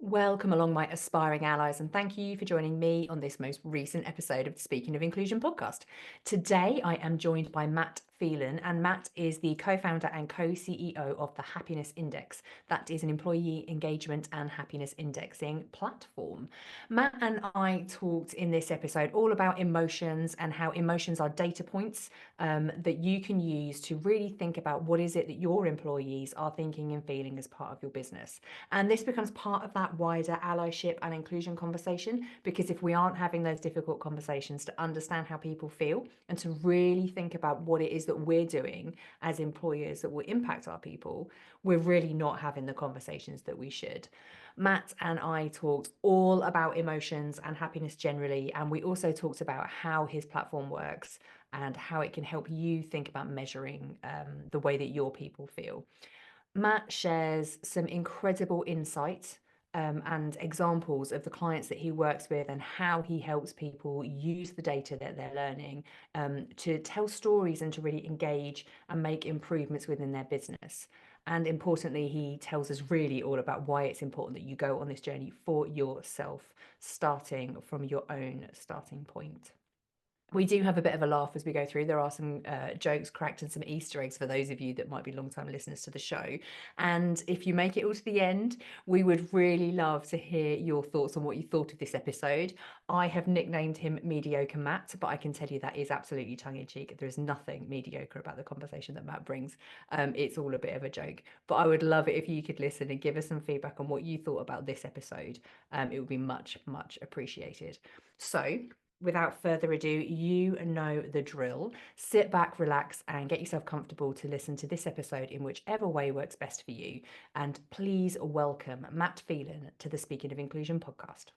Welcome along, my aspiring allies, and thank you for joining me on this most recent episode of the Speaking of Inclusion podcast. Today, I am joined by Matt Phelan, and Matt is the co-founder and co-CEO of the Happiness Index. That is an employee engagement and happiness indexing platform. Matt and I talked in this episode all about emotions and how emotions are data points that you can use to really think about what is it that your employees are thinking and feeling as part of your business. And this becomes part of that wider allyship and inclusion conversation, because if we aren't having those difficult conversations to understand how people feel and to really think about what it is that we're doing as employers that will impact our people, we're really not having the conversations that we should. Matt and I talked all about emotions and happiness generally, and we also talked about how his platform works and how it can help you think about measuring the way that your people feel. Matt shares some incredible insight and examples of the clients that he works with and how he helps people use the data that they're learning to tell stories and to really engage and make improvements within their business. And importantly, he tells us really all about why it's important that you go on this journey for yourself, starting from your own starting point. We do have a bit of a laugh as we go through. There are some jokes cracked and some Easter eggs for those of you that might be long-time listeners to the show. And if you make it all to the end, we would really love to hear your thoughts on what you thought of this episode. I have nicknamed him Mediocre Matt, but I can tell you that is absolutely tongue-in-cheek. There is nothing mediocre about the conversation that Matt brings. It's all a bit of a joke. But I would love it if you could listen and give us some feedback on what you thought about this episode. It would be much, much appreciated. So, without further ado, you know the drill. Sit back, relax, and get yourself comfortable to listen to this episode in whichever way works best for you. And please welcome Matt Phelan to the Speaking of Inclusion podcast.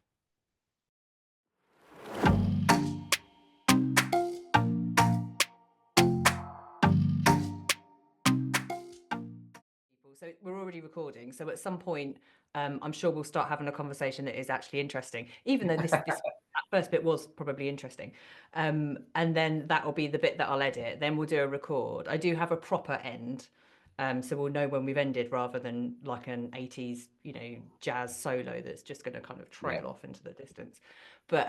So we're already recording. So at some point, I'm sure we'll start having a conversation that is actually interesting, even though this first bit was probably interesting. And then that will be the bit that I'll edit. Then we'll do a record. I do have a proper end. So we'll know when we've ended rather than like an 80s, jazz solo that's just going to kind of trail off into the distance. But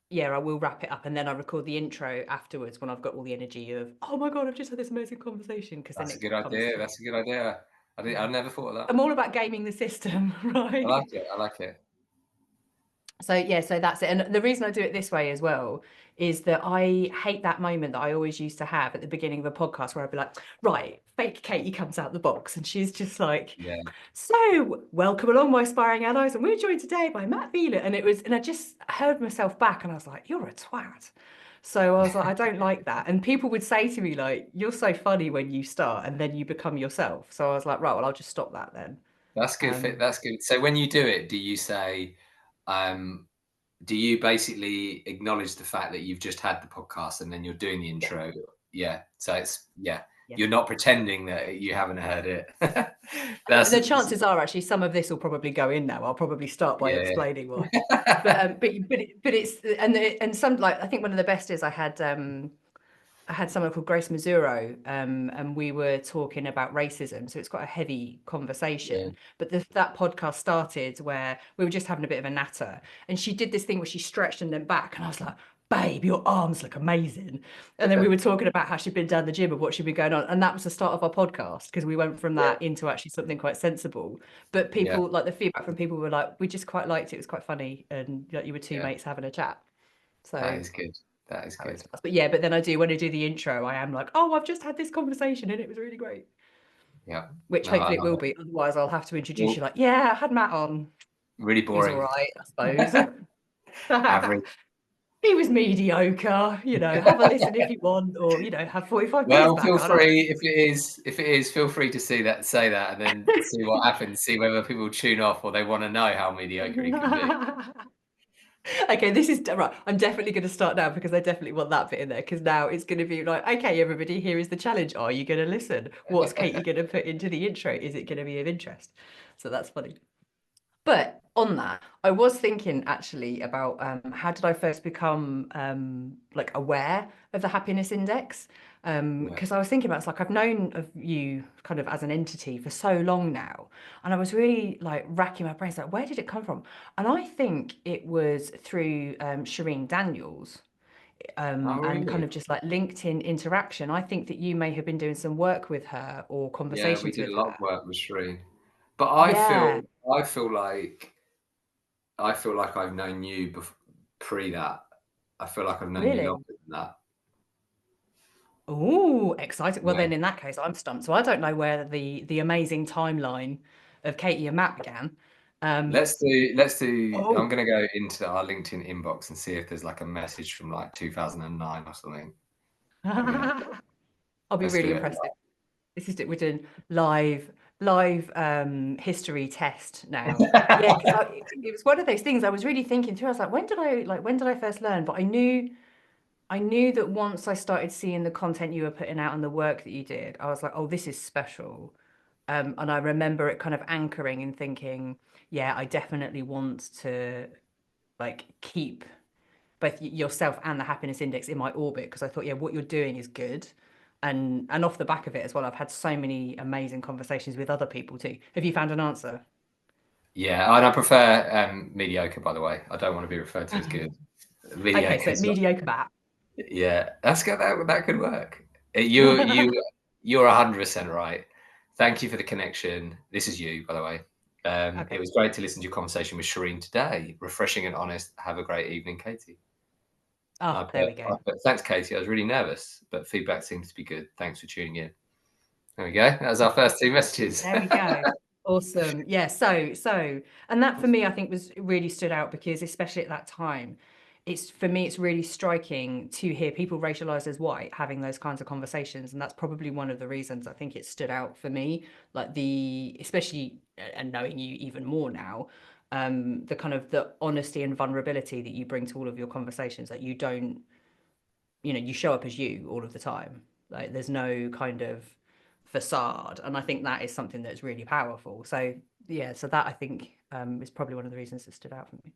yeah, I will wrap it up and then I record the intro afterwards when I've got all the energy of, oh my God, I've just had this amazing conversation. Because That's a good idea. That's a good idea. I never thought of that. I'm all about gaming the system, right? I like it. I like it. So yeah, so that's it. And the reason I do it this way as well is that I hate that moment that I always used to have at the beginning of a podcast where I'd be like, right, fake Katie comes out the box and she's just like, so welcome along, my aspiring allies, and we're joined today by Matt Phelan. And I just heard myself back and I was like, you're a twat. So I was like, I don't like that. And people would say to me like, you're so funny when you start and then you become yourself. So I was like, right, well, I'll just stop that then. That's good. That's good. So when you do it, do you say, do you basically acknowledge the fact that you've just had the podcast and then you're doing the intro? Yeah. So it's, you're not pretending that you haven't heard it. The chances are actually some of this will probably go in now. I'll probably start by explaining why. But it's and some, like, I think one of the best is I had someone called Grace Mazzuro, and we were talking about racism. So it's quite a heavy conversation. But that podcast started where we were just having a bit of a natter, and she did this thing where she stretched and then back, and I was like, babe, your arms look amazing. And then we were talking about how she'd been down the gym and what she'd been going on. And that was the start of our podcast, because we went from that into actually something quite sensible. But people, like, the feedback from people were like, we just quite liked it. It was quite funny. And like, you were two mates having a chat. So that is good. That is good. But yeah, but then when I do the intro, I am like, oh, I've just had this conversation and it was really great. Yeah. Which hopefully it will be. Otherwise, I'll have to introduce you like, yeah, I had Matt on. Really boring. He's all right, I suppose. Average. He was mediocre, have a listen if you want, or, have 45 minutes Well, back. feel free, if it is, feel free to say that and then see what happens, see whether people tune off or they want to know how mediocre he can be. Okay, this is right. I'm definitely going to start now because I definitely want that bit in there, because now it's going to be like, okay, everybody, here is the challenge. Are you going to listen? What's Katie going to put into the intro? Is it going to be of interest? So that's funny. But on that, I was thinking actually about how did I first become like aware of the happiness index? Yeah. Because I was thinking about it's like I've known of you kind of as an entity for so long now, and I was really like racking my brains like where did it come from? And I think it was through Shireen Daniels Oh, and kind really? of just like LinkedIn interaction. I think that you may have been doing some work with her or Yeah, we conversations did with a lot her. of work with Shreen. But Yeah, I feel like I've known you pre that. I feel like I've known you longer really. than that. Oh, exciting. Well, Yeah. then in that case, I'm stumped. So I don't know where the amazing timeline of Katie and Matt began. Um, Let's do I'm oh, gonna go into our LinkedIn inbox and see if there's like a message from like 2009 or something. There we go. I'll be Let's really do it. impressed if this is it. We're doing live history test now. Yeah, because it was one of those things I was really thinking through. I was like, when did I first learn? But I knew that once I started seeing the content you were putting out and the work that you did, I was like, oh, this is special. And I remember it kind of anchoring and thinking, yeah, I definitely want to like keep both yourself and the happiness index in my orbit because I thought, yeah, what you're doing is good. And off the back of it as well, I've had so many amazing conversations with other people too. Have you found an answer? Yeah, and I prefer mediocre, by the way. I don't want to be referred to as good. Okay, Mediocre so is not. mediocre bat. Yeah, that's good. That could work. You're 100% right. Thank you for the connection. This is you, by the way. It Okay. was great to listen to your conversation with Shireen today. Refreshing and honest. Have a great evening, Katie. Oh, there we go. Thanks, Katie. I was really nervous, but feedback seems to be good. Thanks for tuning in. There we go. That was our first two messages. There we go. Awesome. Yeah. And that for me, I think was really stood out because especially at that time, it's for me, it's really striking to hear people racialized as white having those kinds of conversations. And that's probably one of the reasons I think it stood out for me, like especially and knowing you even more now, the kind of the honesty and vulnerability that you bring to all of your conversations, that you don't, you show up as you all of the time. Like there's no kind of facade. And I think that is something that's really powerful. So yeah, so that I think is probably one of the reasons it stood out for me.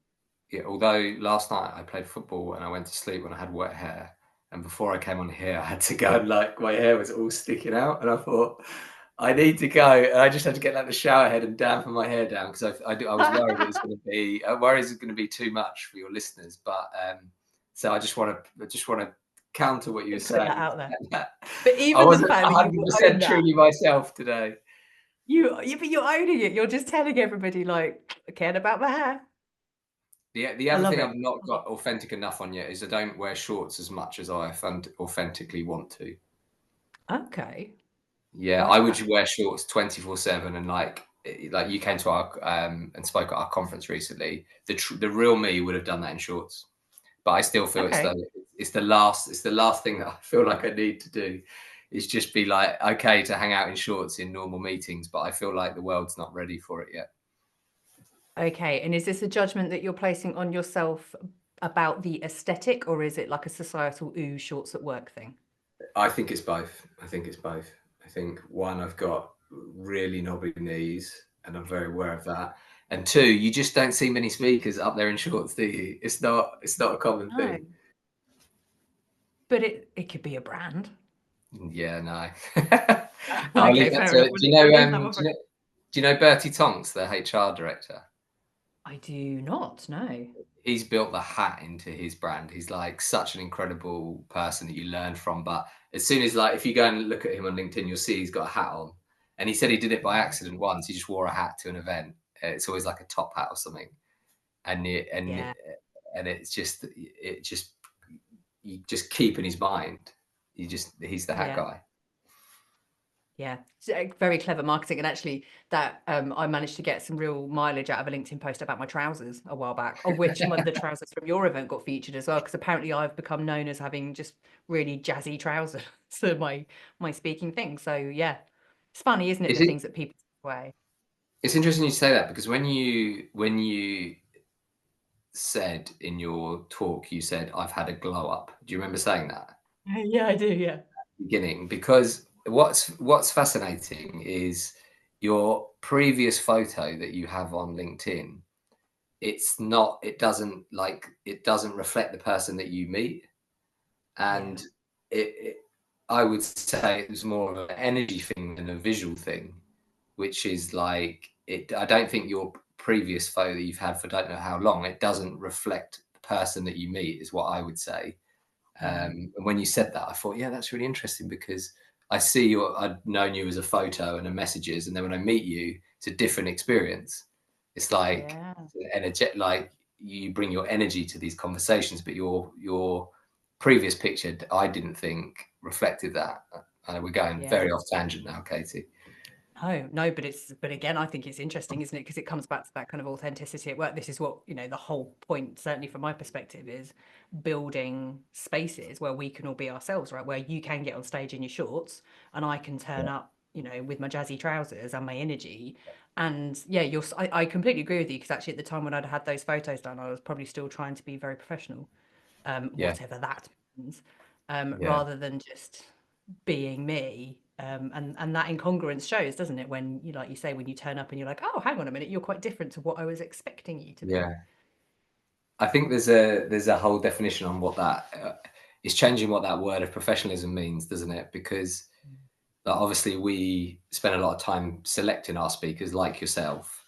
Yeah, although last night I played football and I went to sleep when I had wet hair. And before I came on here, I had to go and like my hair was all sticking out. And I thought, I need to go. And I just had to get like the shower head and dampen my hair down because I was worried it was going to be, I worried it was going to be too much for your listeners. But so I just want to counter what you were Put that saying. out there. But I even the wasn't fact that you own 100% that, truly myself today. but you're owning it. You're just telling everybody like, I cared about my hair. The I other love thing it. I've not got authentic enough on yet is I don't wear shorts as much as I authentically want to. Okay. Yeah, Why I is would that? wear shorts 24/7 and like you came to our and spoke at our conference recently. The real me would have done that in shorts. But I still feel Okay. it's the last thing that I feel like I need to do is just be like okay to hang out in shorts in normal meetings, but I feel like the world's not ready for it yet. Okay. And is this a judgment that you're placing on yourself about the aesthetic, or is it like a societal ooh shorts at work thing? I think it's both. I think it's both. I think one, I've got really knobbly knees, and I'm very aware of that. And two, you just don't see many speakers up there in shorts, do you? It's not a common No. thing. But it could be a brand. Yeah, no. I'll leave Okay, that fair to enough. it. We'll leave that one for. Do you know Bertie Tonks, the HR director? I do not know. He's built the hat into his brand. He's like such an incredible person that you learn from. But as soon as like if you go and look at him on LinkedIn, you'll see he's got a hat on. And he said he did it by accident once. He just wore a hat to an event. It's always like a top hat or something. And Yeah, it just you just keep in his mind. He's the hat yeah, guy. yeah. Very clever marketing. And actually, that I managed to get some real mileage out of a LinkedIn post about my trousers a while back, of which the trousers from your event got featured as well. Because apparently, I've become known as having just really jazzy trousers for my speaking thing. So yeah, it's funny, isn't it? Is The it things that people wear. it's interesting you say that because when you said in your talk, you said, I've had a glow up. Do you remember saying that at Yeah, I do. Yeah. the beginning? Because what's fascinating is your previous photo that you have on LinkedIn it's not, it doesn't reflect the person that you meet. And it I would say it was more of an energy thing than a visual thing, which is like, I don't think your previous photo that you've had for don't know how long, it doesn't reflect the person that you meet, is what I would say. And when you said that, I thought, yeah, that's really interesting, because I see you, I'd known you as a photo and a messages, and then when I meet you, it's a different experience. It's like Yeah. energetic, like you bring your energy to these conversations, but your previous picture, I didn't think reflected that. We're going Yeah. very off tangent now, Katie. No, but again, I think it's interesting, isn't it? Because it comes back to that kind of authenticity at work. This is what, the whole point, certainly from my perspective, is building spaces where we can all be ourselves, right? Where you can get on stage in your shorts and I can turn Yeah. up, with my jazzy trousers and my energy. And yeah, I completely agree with you, because actually at the time when I'd had those photos done, I was probably still trying to be very professional, Yeah. whatever that means, Yeah. rather than just being me. And that incongruence shows, doesn't it? When you, like you say, when you turn up and you're like, oh, hang on a minute, you're quite different to what I was expecting you to be. Yeah. I think there's a whole definition on what that is, changing what that word of professionalism means, doesn't it? Because obviously we spend a lot of time selecting our speakers, like yourself,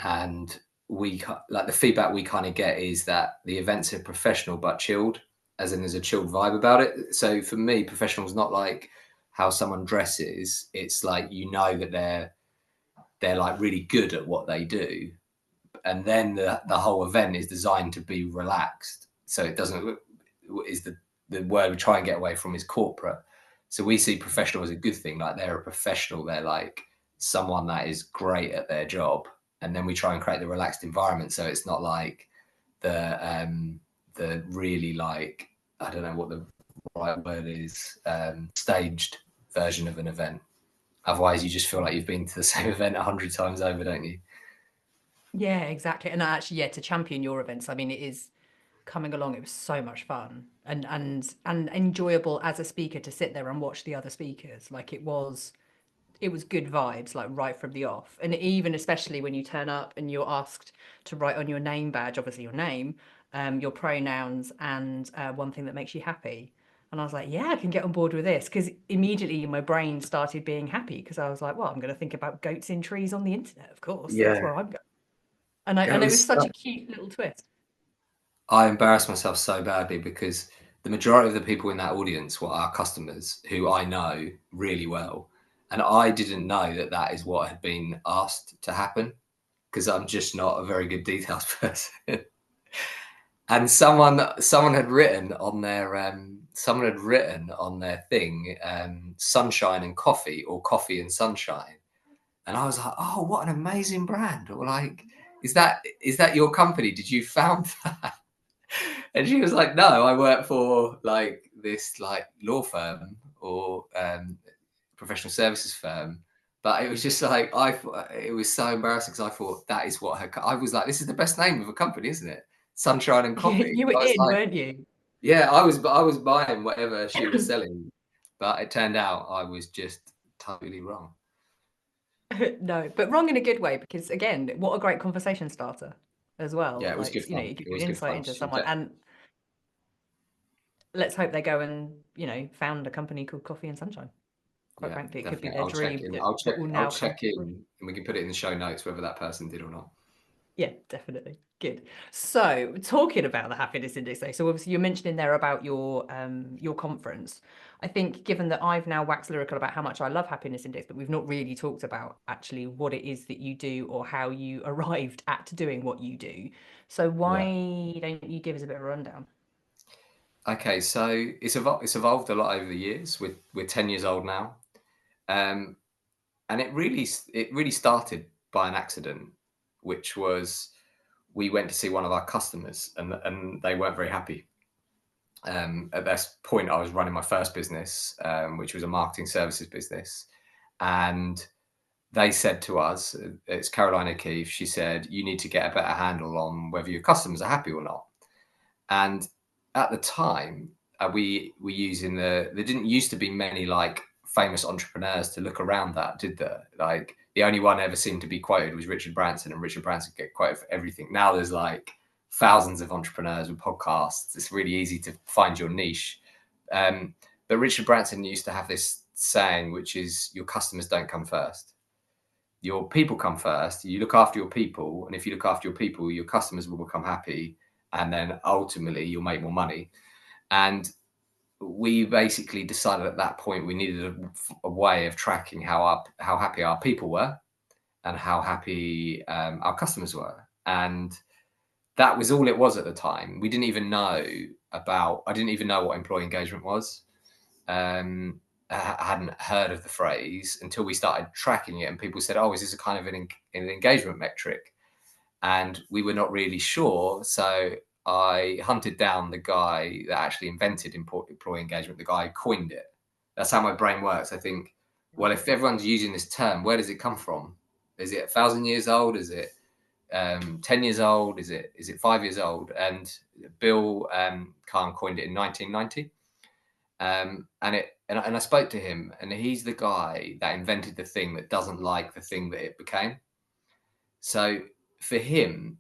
and like the feedback we kind of get is that the events are professional but chilled, as in there's a chilled vibe about it. So for me, professional is not like how someone dresses. It's like, that they're like really good at what they do, and then the whole event is designed to be relaxed, so it doesn't, is the word we try and get away from is corporate. So we see professional as a good thing, like they're a professional, they're like someone that is great at their job, and then we try and create the relaxed environment, so it's not like the really, like, I don't know what the right word is, staged version of an event. Otherwise you just feel like you've been to the same event 100 times over, don't you? Yeah, exactly. And actually, yeah, to champion your events, I mean, it is coming along. It was so much fun and enjoyable as a speaker to sit there and watch the other speakers. Like it was good vibes, like right from the off. And even especially when you turn up and you're asked to write on your name badge, obviously your name, your pronouns, and one thing that makes you happy. And I was like, yeah, I can get on board with this, because immediately my brain started being happy, because I was like, well, I'm going to think about goats in trees on the internet, of course. That's Yeah. where I'm going. And it was It such was a cute little twist. I embarrassed myself so badly, because the majority of the people in that audience were our customers, who I know really well. And I didn't know that that is what had been asked to happen, because I'm just not a very good details person. And someone had written on their thing, sunshine and coffee, or coffee and sunshine. And I was like, oh, what an amazing brand. Or like, is that your company? Did you found that? And she was like, no, I work for like this like law firm, or professional services firm. But it was just like, it was so embarrassing, because I thought that is what I was like, this is the best name of a company, isn't it? Sunshine and Coffee. You were I was in, like, weren't you? yeah, I was buying whatever she was selling, but it turned out I was just totally wrong. No, but wrong in a good way, because again, what a great conversation starter as well. Yeah, it was Like, good fun. it gives It you was an good insight fun. into someone. And let's hope they go and, found a company called Coffee and Sunshine. Quite Yeah, frankly, it could be definitely. their I'll check dream in. that I'll check. will I'll now come check true. in, and we can put it in the show notes whether that person did or not. Yeah, definitely. Good. So, talking about the happiness index, though, so obviously you're mentioning there about your conference. I think, given that I've now waxed lyrical about how much I love happiness index, but we've not really talked about actually what it is that you do, or how you arrived at doing what you do. So Yeah. why don't you give us a bit of a rundown? Okay, so it's evolved a lot over the years. We're 10 years old now, um, and it really started by an accident, which was, we went to see one of our customers, and they weren't very happy. At this point, I was running my first business, which was a marketing services business, and they said to us, it's Caroline O'Keefe, she said, you need to get a better handle on whether your customers are happy or not. And at the time, we were using there didn't used to be many like famous entrepreneurs to look around that, did there? Like the only one ever seemed to be quoted was Richard Branson, and Richard Branson get quoted for everything. Now there's like thousands of entrepreneurs with podcasts. It's really easy to find your niche. But Richard Branson used to have this saying, which is, your customers don't come first. Your people come first. You look after your people. And if you look after your people, your customers will become happy. And then ultimately you'll make more money. And we basically decided at that point we needed a way of tracking how happy our people were and how happy our customers were. And that was all it was at the time. We didn't even know I didn't even know what employee engagement was. I hadn't heard of the phrase until we started tracking it, and people said, "Oh, is this a kind of an engagement metric?" And we were not really sure. So I hunted down the guy that actually invented employee engagement, the guy who coined it. That's how my brain works. I think, well, if everyone's using this term, where does it come from? Is it 1,000 years old? Is it 10 years old? Is it 5 years old? And Bill Kahn coined it in 1990. And I spoke to him, and he's the guy that invented the thing that doesn't like the thing that it became. So for him,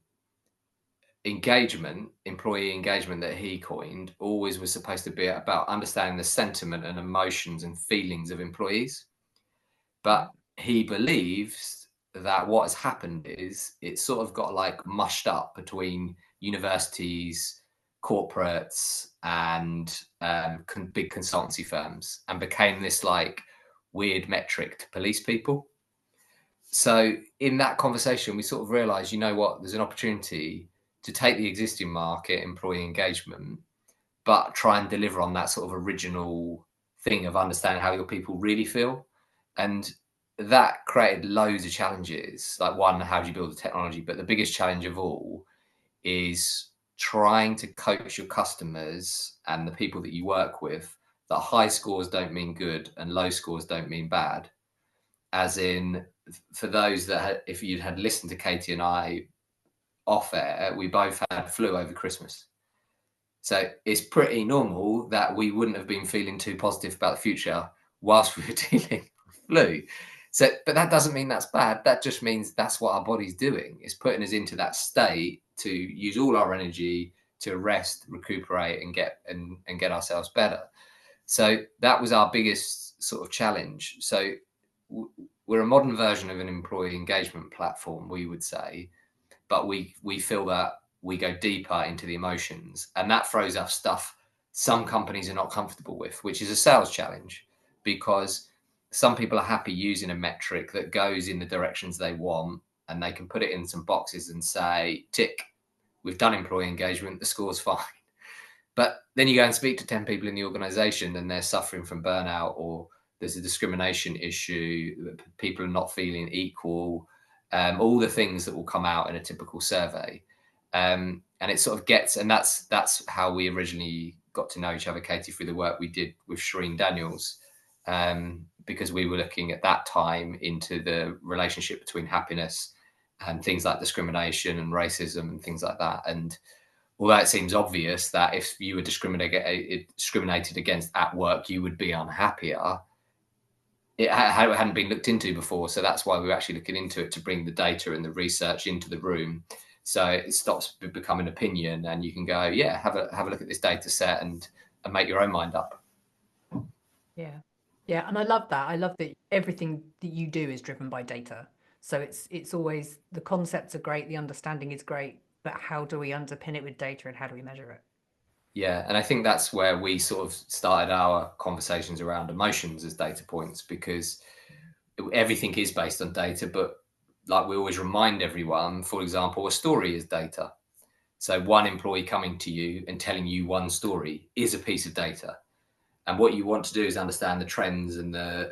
employee engagement that he coined, always was supposed to be about understanding the sentiment and emotions and feelings of employees. But he believes that what has happened is it's sort of got like mushed up between universities, corporates, and big consultancy firms, and became this like weird metric to police people. So in that conversation, we sort of realized, you know what, there's an opportunity to take the existing market, employee engagement, but try and deliver on that sort of original thing of understanding how your people really feel. And that created loads of challenges. Like, one, how do you build the technology? But the biggest challenge of all is trying to coach your customers and the people that you work with that high scores don't mean good and low scores don't mean bad. As in, for those that if you'd had listened to Katie and I off air, we both had flu over Christmas. So it's pretty normal that we wouldn't have been feeling too positive about the future whilst we were dealing with flu. So, but that doesn't mean that's bad. That just means that's what our body's doing. It's putting us into that state to use all our energy to rest, recuperate, and get ourselves better. So that was our biggest sort of challenge. So we're a modern version of an employee engagement platform, we would say, but we feel that we go deeper into the emotions, and that throws up stuff some companies are not comfortable with, which is a sales challenge, because some people are happy using a metric that goes in the directions they want, and they can put it in some boxes and say, tick, we've done employee engagement, the score's fine. But then you go and speak to 10 people in the organization and they're suffering from burnout, or there's a discrimination issue, people are not feeling equal, all the things that will come out in a typical survey. And it sort of gets, and that's how we originally got to know each other, Katie, through the work we did with Shireen Daniels, because we were looking at that time into the relationship between happiness and things like discrimination and racism and things like that. And although it seems obvious that if you were discriminated against at work, you would be unhappier, it hadn't been looked into before. So that's why we're actually looking into it, to bring the data and the research into the room, so it stops becoming opinion, and you can go, yeah, have a look at this data set and make your own mind up. Yeah, and I love that. I love that everything that you do is driven by data. So it's always, the concepts are great, the understanding is great, but how do we underpin it with data and how do we measure it? Yeah, and I think that's where we sort of started our conversations around emotions as data points, because everything is based on data, but like we always remind everyone, for example, a story is data. So one employee coming to you and telling you one story is a piece of data. And what you want to do is understand the trends and the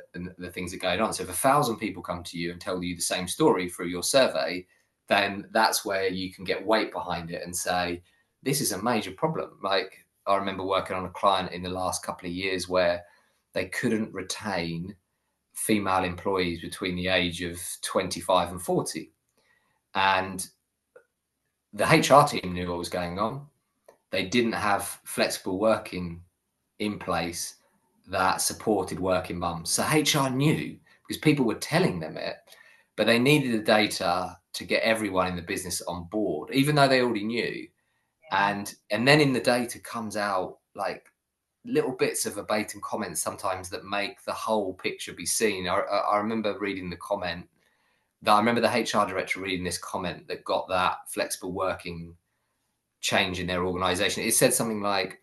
things that are going on. So if 1,000 people come to you and tell you the same story through your survey, then that's where you can get weight behind it and say, this is a major problem. Like, I remember working on a client in the last couple of years where they couldn't retain female employees between the age of 25 and 40. And the HR team knew what was going on. They didn't have flexible working in place that supported working mums. So HR knew, because people were telling them it, but they needed the data to get everyone in the business on board, even though they already knew. Yeah. And then in the data comes out like little bits of verbatim comments sometimes that make the whole picture be seen. I remember reading the comment. I remember the HR director reading this comment that got that flexible working change in their organization. It said something like,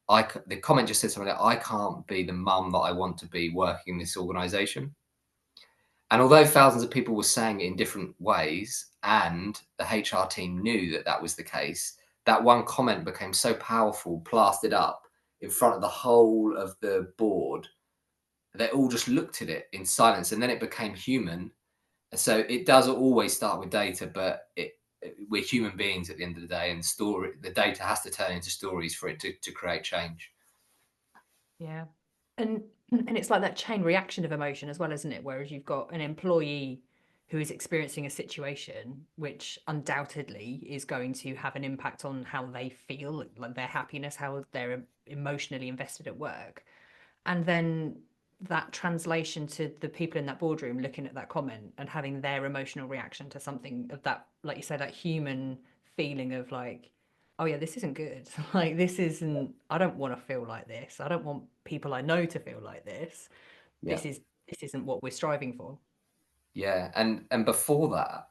the comment just said something like, I can't be the mum that I want to be working in this organization. And although thousands of people were saying it in different ways, and the HR team knew that that was the case, that one comment became so powerful, plastered up in front of the whole of the board. They all just looked at it in silence, and then it became human. So it does always start with data, but we're human beings at the end of the day, and the data has to turn into stories for it to create change. Yeah. And it's like that chain reaction of emotion as well, isn't it? Whereas you've got an employee who is experiencing a situation which undoubtedly is going to have an impact on how they feel, like their happiness, how they're emotionally invested at work. And then that translation to the people in that boardroom looking at that comment and having their emotional reaction to something of that, like you said, that human feeling of like, oh yeah, this isn't good. Like this isn't, I don't want to feel like this. I don't want people I know to feel like this. Yeah. This isn't what we're striving for. Yeah. And before that,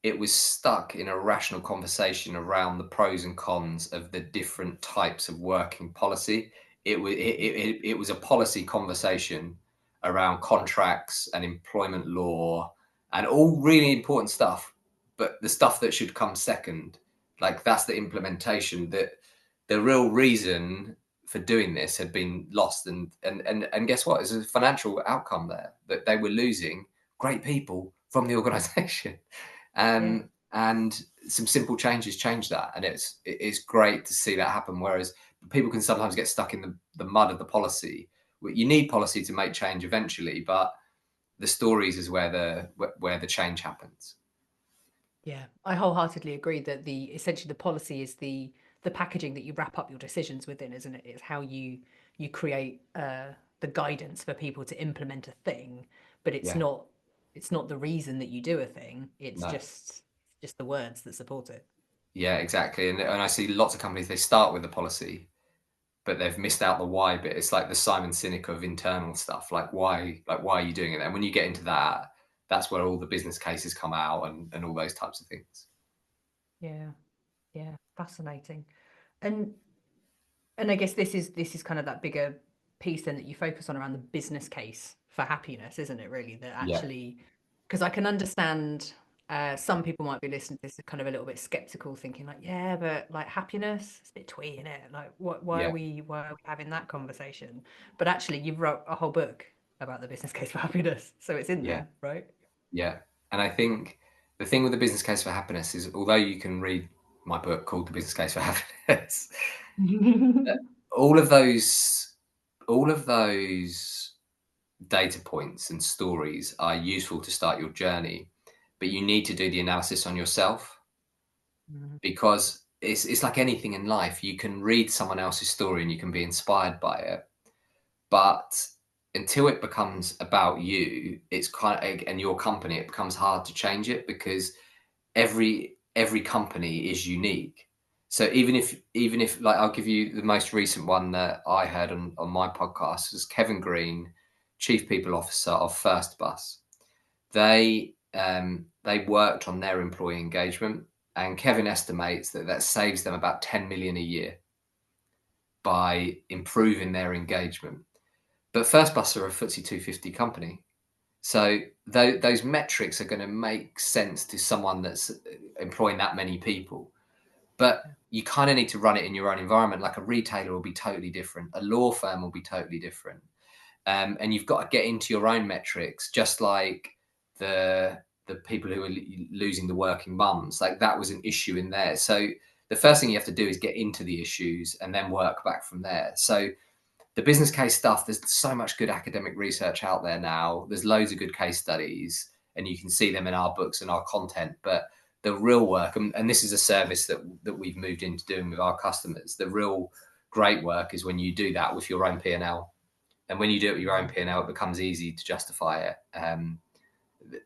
it was stuck in a rational conversation around the pros and cons of the different types of working policy. It was a policy conversation around contracts and employment law and all really important stuff. But the stuff that should come second, like that's the implementation, that the real reason for doing this had been lost. And guess what? There's a financial outcome there, that they were losing great people from the organization. Yeah. And some simple changes change that, and it's great to see that happen. Whereas people can sometimes get stuck in the mud of the policy. You need policy to make change eventually, but the stories is where the change happens. Yeah, I wholeheartedly agree that essentially the policy is the packaging that you wrap up your decisions within, isn't it? It's how you create the guidance for people to implement a thing, but Yeah, it's not the reason that you do a thing. It's no, just the words that support it. yeah, exactly. And I see lots of companies, they start with the policy, but they've missed out the why bit. It's like the Simon Sinek of internal stuff. Like why are you doing it? And when you get into that, that's where all the business cases come out, and all those types of things. Yeah, yeah, fascinating. And I guess this is kind of that bigger piece then that you focus on around the business case for happiness, isn't it? Really, that Yeah, actually, because I can understand some people might be listening to this kind of a little bit skeptical, thinking like, yeah, but like happiness, it's a bit twee, isn't it? Like, yeah, why are we having that conversation? But actually, you've wrote a whole book about the business case for happiness, so it's in yeah, there, right? yeah. And I think the thing with the business case for happiness is, although you can read my book called The Business Case for Happiness, all of those, all of those data points and stories are useful to start your journey, but you need to do the analysis on yourself, Mhm. because it's like anything in life. You can read someone else's story and you can be inspired by it, but until it becomes about you, it's kind of, and your company, it becomes hard to change it, because every company is unique. So even if like, I'll give you the most recent one that I heard on my podcast was Kevin Green, Chief People Officer of First Bus. They worked on their employee engagement, and Kevin estimates that that saves them about 10 million a year by improving their engagement. But First Bus are a FTSE 250 company, so those metrics are going to make sense to someone that's employing that many people. But you kind of need to run it in your own environment. Like a retailer will be totally different. A law firm will be totally different. And you've got to get into your own metrics, just like the people who are losing the working mums. Like that was an issue in there. So the first thing you have to do is get into the issues and then work back from there. So the business case stuff, there's so much good academic research out there now. There's loads of good case studies, and you can see them in our books and our content. But the real work, and this is a service that we've moved into doing with our customers, the real great work is when you do that with your own P&L. And when you do it with your own P&L, it becomes easy to justify it.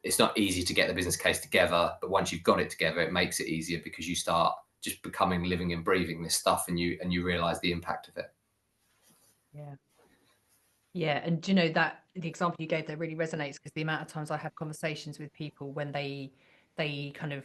it's not easy to get the business case together, but once you've got it together, it makes it easier because you start just becoming living and breathing this stuff, and you realize the impact of it. Yeah. Yeah, and do you know that the example you gave there really resonates, because the amount of times I have conversations with people when they kind of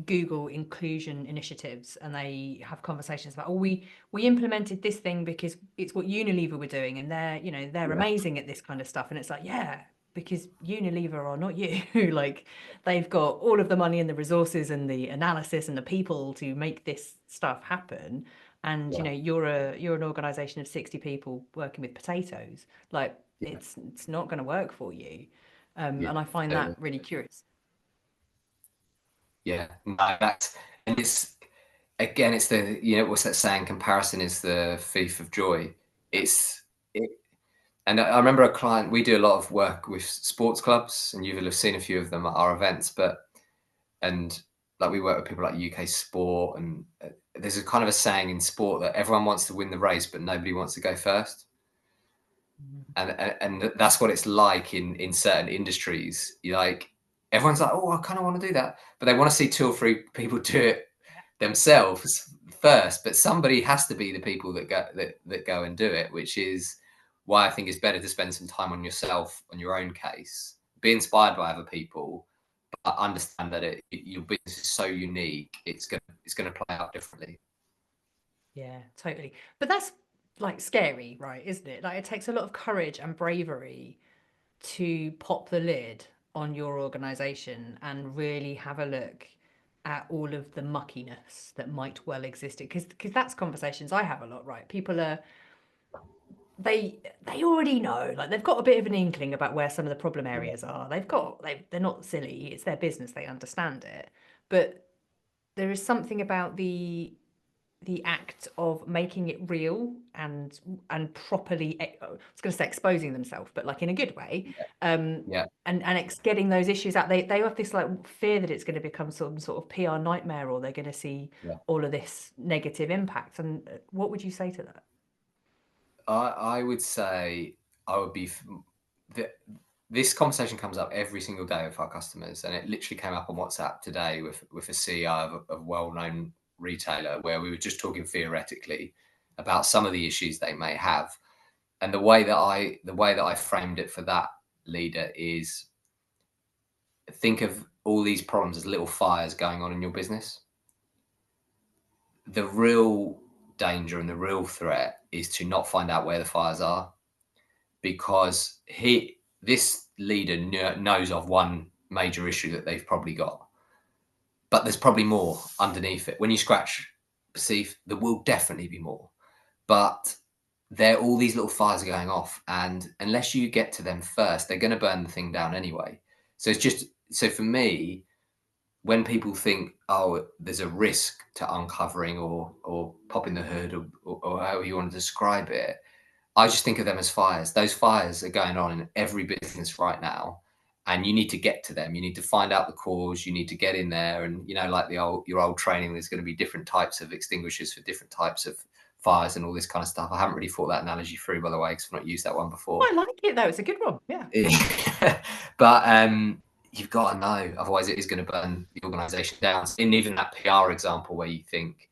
Google inclusion initiatives, and they have conversations about, oh, we implemented this thing because it's what Unilever were doing, and they're Yeah, amazing at this kind of stuff, and it's like, yeah, because Unilever are not you. Like, they've got all of the money and the resources and the analysis and the people to make this stuff happen. And yeah, you're an organization of 60 people working with potatoes. Like, yeah, it's not going to work for you. yeah, And I find that totally. really curious. Yeah, no, that's, and it's, again, it's the, what's that saying? Comparison is the thief of joy. It's it, and I remember a client. We do a lot of work with sports clubs, and you will have seen a few of them at our events. And like, we work with people like UK Sport, and there's a kind of a saying in sport that everyone wants to win the race, but nobody wants to go first. And that's what it's like in certain industries. You like, everyone's like, oh, I kind of want to do that, but they want to see 2 or 3 people do it themselves first. But somebody has to be the people that go and do it, which is why I think it's better to spend some time on yourself, on your own case, be inspired by other people, but understand that your business is so unique. It's gonna play out differently. Yeah, totally. But that's like scary, right? Isn't it? Like, it takes a lot of courage and bravery to pop the lid on your organization and really have a look at all of the muckiness that might well exist, because that's conversations I have a lot, right? People are, they already know, like, they've got a bit of an inkling about where some of the problem Yeah, areas are. They're not silly, it's their business, they understand it. But there is something about the act of making it real and properly, I was going to say exposing themselves, but like in a good way, yeah, getting those issues out. They have this like fear that it's going to become some sort of PR nightmare, or they're going to see yeah. all of this negative impact. And what would you say to that? I would say I would be. This conversation comes up every single day with our customers, and it literally came up on WhatsApp today with a CEO of a well-known retailer, where we were just talking theoretically about some of the issues they may have. And the way that I framed it for that leader is, think of all these problems as little fires going on in your business. The real danger and the real threat is to not find out where the fires are, because this leader knows of one major issue that they've probably got, but there's probably more underneath it. When you scratch, perceive, there will definitely be more, but all these little fires are going off, and unless you get to them first, they're going to burn the thing down anyway. So for me, when people think, oh, there's a risk to uncovering or popping the hood, or however you want to describe it, I just think of them as fires. Those fires are going on in every business right now, and you need to get to them. You need to find out the cause. You need to get in there, and like your old training, there's going to be different types of extinguishers for different types of fires and all this kind of stuff. I haven't really thought that analogy through, by the way, because I've not used that one before. I like it though. It's a good one. Yeah. But you've got to know, otherwise it is going to burn the organisation down. In even that PR example where you think,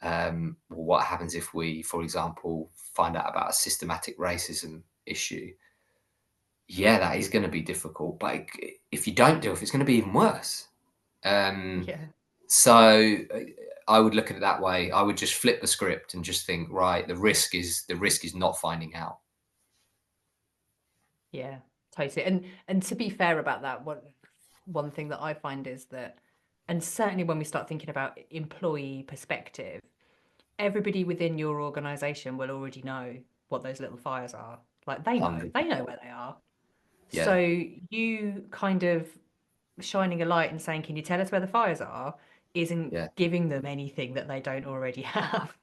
well, what happens if we, for example, find out about a systematic racism issue? Yeah, that is going to be difficult. But if you don't do it, it's going to be even worse. Yeah. So I would look at it that way. I would just flip the script and just think, right, the risk is not finding out. Yeah, totally. And to be fair about that, one thing that I find is that, and certainly when we start thinking about employee perspective, everybody within your organization will already know what those little fires are. Like, they know 100%. where they are. So Yeah, you kind of shining a light and saying, can you tell us where the fires are, isn't yeah. giving them anything that they don't already have.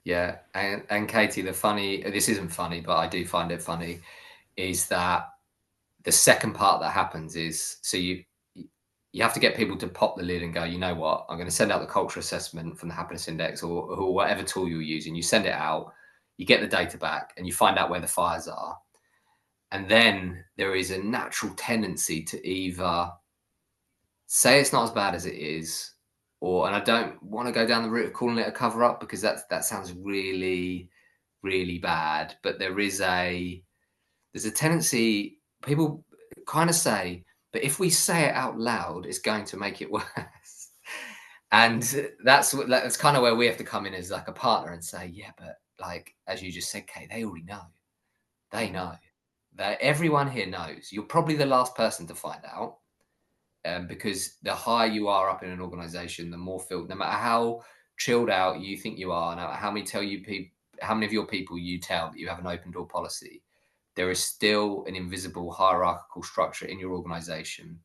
Yeah, and Katie, this isn't funny, but I do find it funny, is that the second part that happens is, so you have to get people to pop the lid and go, you know what, I'm going to send out the culture assessment from the happiness index, or whatever tool you're using. You send it out, you get the data back, and you find out where the fires are. And then there is a natural tendency to either say it's not as bad as it is, and I don't want to go down the route of calling it a cover up, because that sounds really, really bad. But there's a tendency, people kind of say, but if we say it out loud, it's going to make it worse. And that's kind of where we have to come in as like a partner and say, yeah, but like, as you just said, Kate, they already know. They know that everyone here knows. You're probably the last person to find out. Because the higher you are up in an organization, the more no matter how chilled out you think you are, no matter how many of your people you tell that you have an open door policy, there is still an invisible hierarchical structure in your organization,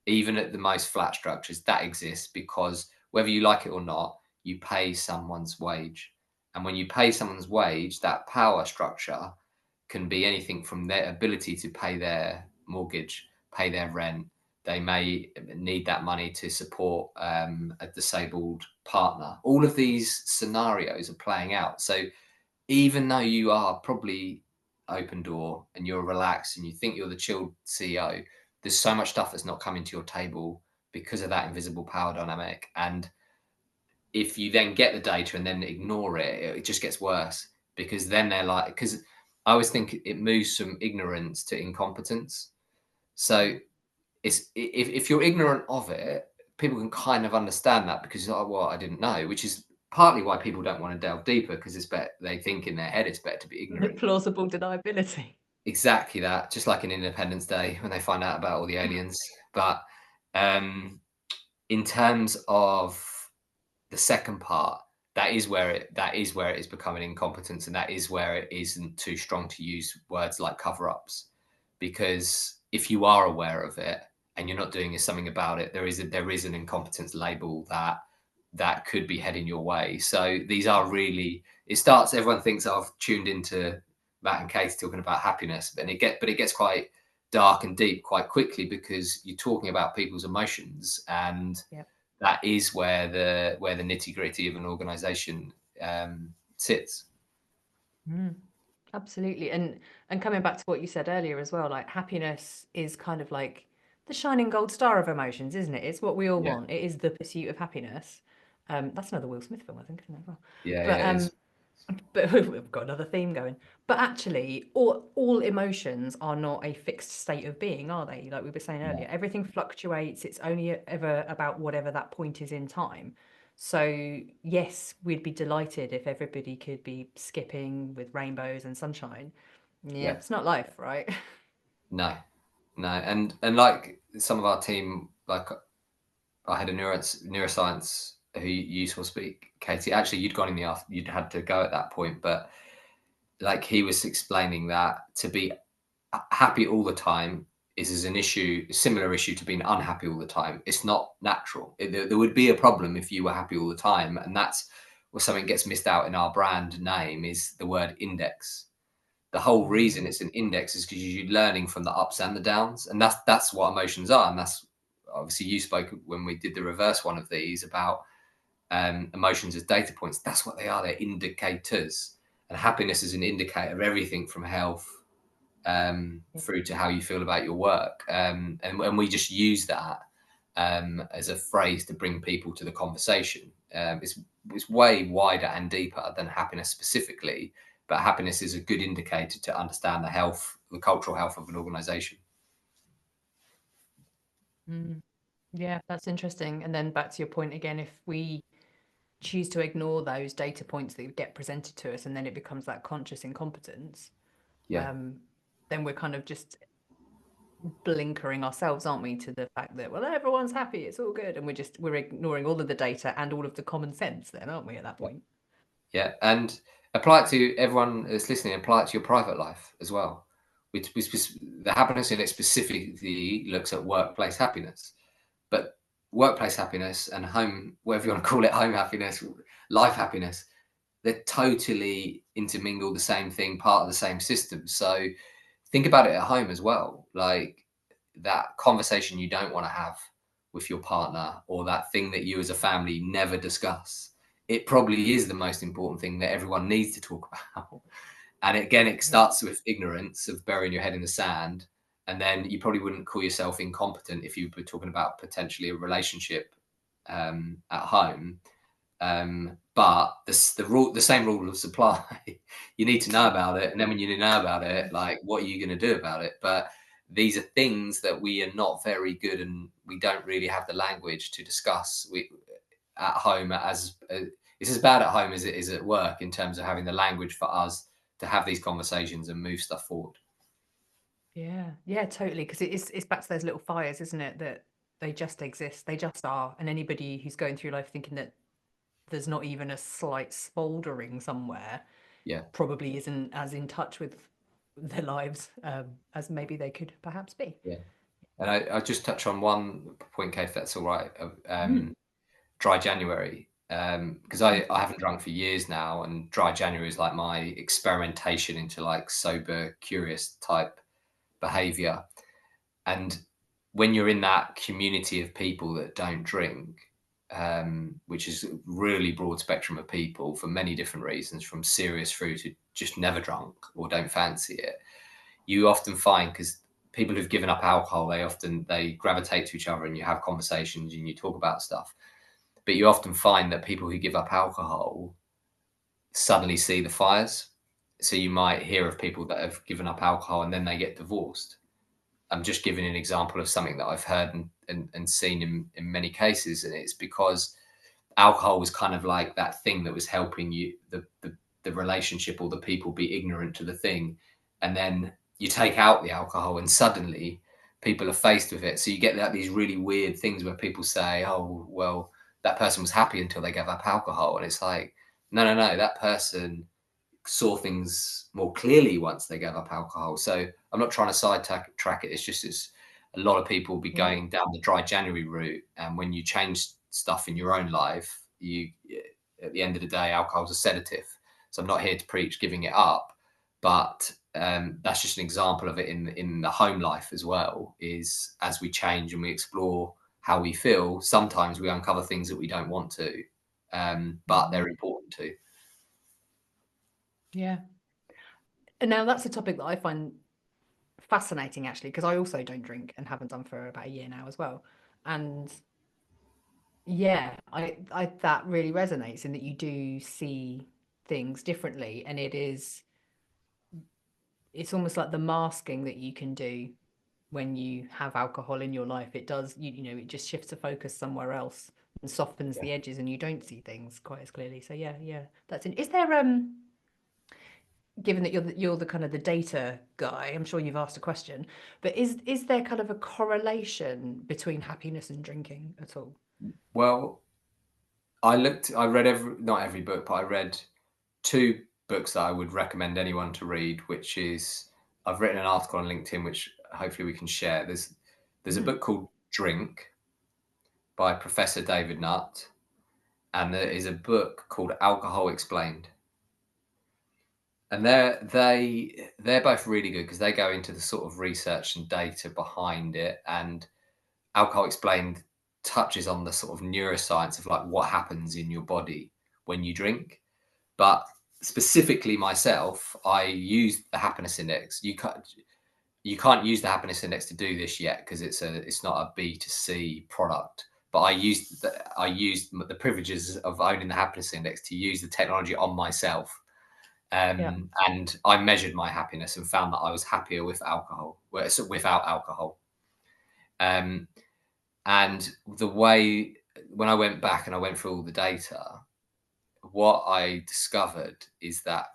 even at the most flat structures, that exists because whether you like it or not, you pay someone's wage. And when you pay someone's wage, that power structure can be anything from their ability to pay their mortgage, pay their rent. They may need that money to support a disabled partner. All of these scenarios are playing out. So even though you are probably open door and you're relaxed and you think you're the chilled CEO, there's so much stuff that's not coming to your table because of that invisible power dynamic. And if you then get the data and then ignore it, it just gets worse, because then they're like, because I always think it moves from ignorance to incompetence. So if you're ignorant of it, people can kind of understand that because, oh, well, I didn't know, which is partly why people don't want to delve deeper, because it's better, they think in their head it's better to be ignorant. Plausible deniability. Exactly that, just like in Independence Day when they find out about all the aliens. But in terms of the second part, that is where it is becoming incompetence, and that is where it isn't too strong to use words like cover-ups, because if you are aware of it and you're not doing something about it, there is an incompetence label that could be heading your way. So these are really, everyone thinks I've tuned into Matt and Katie talking about happiness, but it gets quite dark and deep quite quickly, because you're talking about people's emotions, and that is where the nitty gritty of an organization sits. Absolutely. And coming back to what you said earlier as well, like happiness is kind of like the shining gold star of emotions, isn't it? It's what we all Yeah, want. It is the pursuit of happiness. That's another Will Smith film, I think, isn't it, as well? yeah, But it is. but we've got another theme going. But actually, all emotions are not a fixed state of being, are they? Like we were saying earlier, No, everything fluctuates. It's only ever about whatever that point is in time. So yes, we'd be delighted if everybody could be skipping with rainbows and sunshine. Yeah, yeah, it's not life, right? no, no, and like some of our team, like I had a neuroscience who you used to speak, Katie. Actually, you'd gone in the after, you'd had to go at that point, but like he was explaining that to be happy all the time is a similar issue to being unhappy all the time. It's not natural. There would be a problem if you were happy all the time, and that's where something gets missed out in our brand name is the word index. The whole reason it's an index is because you're learning from the ups and the downs, and that's what emotions are. And that's obviously you spoke when we did the reverse one of these about emotions as data points. That's what they are. They're indicators, and happiness is an indicator of everything from health through to how you feel about your work. And we just use that as a phrase to bring people to the conversation. It's way wider and deeper than happiness specifically, but happiness is a good indicator to understand the cultural health of an organization. Yeah, that's interesting. And then back to your point again, if we choose to ignore those data points that get presented to us and then it becomes that conscious incompetence, Yeah, then we're kind of just blinkering ourselves, aren't we, to the fact that, well, everyone's happy, it's all good, and we're ignoring all of the data and all of the common sense then, aren't we, at that yeah, point? yeah. And apply it to everyone that's listening. Apply it to your private life as well. The happiness in it specifically looks at workplace happiness. But workplace happiness and home, whatever you want to call it, home happiness, life happiness, they're totally intermingled, the same thing, part of the same system. So think about it at home as well. Like that conversation you don't want to have with your partner, or that thing that you as a family never discuss. It probably is the most important thing that everyone needs to talk about. And again, it starts with ignorance of burying your head in the sand. And then you probably wouldn't call yourself incompetent if you were talking about potentially a relationship at home. But the same rules apply. You need to know about it, and then when you know about it, like, what are you going to do about it? But these are things that we are not very good, and we don't really have the language to discuss. We at home it's as bad at home as it is at work in terms of having the language for us to have these conversations and move stuff forward. Yeah, yeah, totally. Because it's back to those little fires, isn't it? That they just exist, they just are. And anybody who's going through life thinking that there's not even a slight smouldering somewhere Yeah, probably isn't as in touch with their lives as maybe they could perhaps be. yeah. And I'll just touch on one point, Kate, if that's all right. Mm. Dry January, because I haven't drunk for years now, and dry January is like my experimentation into like sober, curious type behavior. And when you're in that community of people that don't drink, which is a really broad spectrum of people for many different reasons, from serious through to just never drunk or don't fancy it, you often find, because people who've given up alcohol, they gravitate to each other, and you have conversations and you talk about stuff. But you often find that people who give up alcohol suddenly see the fires. So you might hear of people that have given up alcohol and then they get divorced. I'm just giving an example of something that I've heard and seen in many cases. And it's because alcohol was kind of like that thing that was helping you, the relationship or the people, be ignorant to the thing. And then you take out the alcohol and suddenly people are faced with it. So you get like these really weird things where people say, oh, well, that person was happy until they gave up alcohol. And it's like, no, that person saw things more clearly once they gave up alcohol. So I'm not trying to sidetrack it. It's just a lot of people be Yeah. going down the dry January route, and when you change stuff in your own life, you at the end of the day, alcohol's a sedative. So I'm not here to preach giving it up, but that's just an example of it in the home life as well. Is as we change and we explore how we feel, sometimes we uncover things that we don't want to, but they're important too. Yeah. And now that's a topic that I find fascinating actually, because I also don't drink and haven't done for about a year now as well. And yeah, I that really resonates in that you do see things differently, and it's almost like the masking that you can do when you have alcohol in your life. It does, it just shifts the focus somewhere else and softens the edges, and you don't see things quite as clearly. So yeah, yeah, is there given that you're the kind of the data guy, I'm sure you've asked a question, but is there kind of a correlation between happiness and drinking at all? Well, I read not every book, but I read two books that I would recommend anyone to read, which is, I've written an article on LinkedIn, which hopefully we can share. There's a Mm. book called Drink by Professor David Nutt, and there is a book called Alcohol Explained. And they're both really good because they go into the sort of research and data behind it. And Alcohol Explained touches on the sort of neuroscience of like what happens in your body when you drink. But specifically myself, I use the happiness index. You can't use the happiness index to do this yet because it's not a B2C product. But I used the privileges of owning the happiness index to use the technology on myself. Yeah. And I measured my happiness and found that I was happier with alcohol, without alcohol. Um, and the way, when I went back and I went through all the data, what I discovered is that,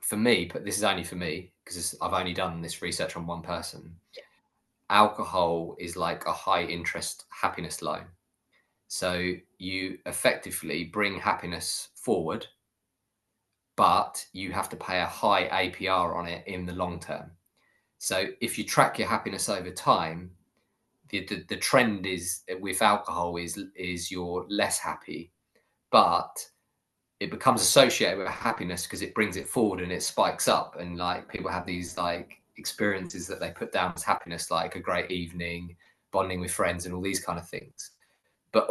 for me, but this is only for me because I've only done this research on one person, alcohol is like a high interest happiness loan. So you effectively bring happiness forward, but you have to pay a high APR on it in the long term. So if you track your happiness over time, the trend is with alcohol is you're less happy, but it becomes associated with happiness because it brings it forward and it spikes up, and like people have these like experiences that they put down as happiness, like a great evening, bonding with friends, and all these kind of things. But